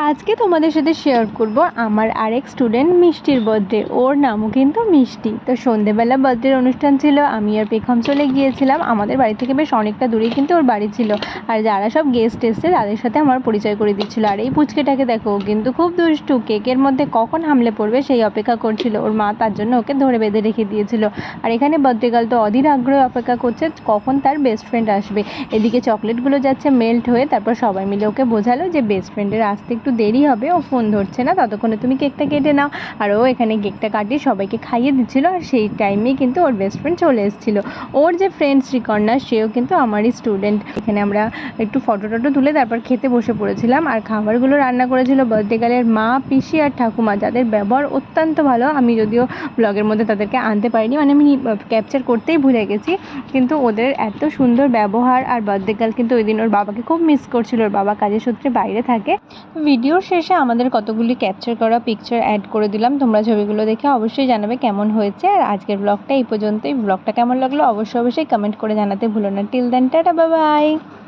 আজকে তোমাদের সাথে শেয়ার করব আমার আরেক স্টুডেন্ট মিষ্টির বার্থডে। ওর নামও কিন্তু মিষ্টি। তো সন্ধেবেলা বার্থডের অনুষ্ঠান ছিল, আমি আর পেখম চলে গিয়েছিলাম। আমাদের বাড়ি থেকে বেশ অনেকটা দূরেই কিন্তু ওর বাড়ি ছিল। আর যারা সব গেস্ট এসছে তাদের সাথে আমার পরিচয় করে দিচ্ছিল। আর এই পুচকেটাকে দেখো, কিন্তু খুব দুষ্টু। কেকের মধ্যে কখন হামলে পড়বে সেই অপেক্ষা করছিল। ওর মা তার জন্য ওকে ধরে বেঁধে রেখে দিয়েছিল। আর এখানে বার্থডে গার্ল তো অধীর আগ্রহে অপেক্ষা করছে কখন তার বেস্ট ফ্রেন্ড আসবে। এদিকে চকলেটগুলো যাচ্ছে মেল্ট হয়ে। তারপর সবাই মিলে ওকে বোঝালো যে বেস্ট ফ্রেন্ডের আসতে একটু দেরি হবে, ও ফোন ধরছে না, ততক্ষণে তুমি কেকটা কেটে নাও। আর ও এখানে কেকটা কাটিয়ে সবাইকে খাইয়ে দিচ্ছিল। আর সেই টাইমেই কিন্তু ওর বেস্ট ফ্রেন্ড চলে এসেছিল। ওর যে ফ্রেন্ড শ্রীকন্যা, সেও কিন্তু আমারই স্টুডেন্ট। এখানে আমরা একটু ফটো টটো তুলে তারপর খেতে বসে পড়েছিলাম। আর খাবারগুলো রান্না করেছিল বার্থডে গার্লের মা, পিসি আর ঠাকুমা, যাদের ব্যবহার অত্যন্ত ভালো। আমি যদিও ব্লগের মধ্যে তাদেরকে আনতে পারিনি, মানে আমি ক্যাপচার করতেই ভুলে গেছি, কিন্তু ওদের এত সুন্দর ব্যবহার। আর বার্থডে গার্ল কিন্তু ওই দিন ওর বাবাকে খুব মিস করছিল। ওর বাবা কাজের সূত্রে বাইরে থাকে। ভিডিওর শেষে আমাদের কতগুলি ক্যাপচার করা পিকচার অ্যাড করে দিলাম। তোমরা ছবিগুলো দেখে অবশ্যই জানাবে কেমন হয়েছে। আর আজকের ব্লগটা এই পর্যন্তই। ব্লগটা কেমন লাগলো অবশ্যই কমেন্ট করে জানাতে ভুলো না। Till then, tata, bye by.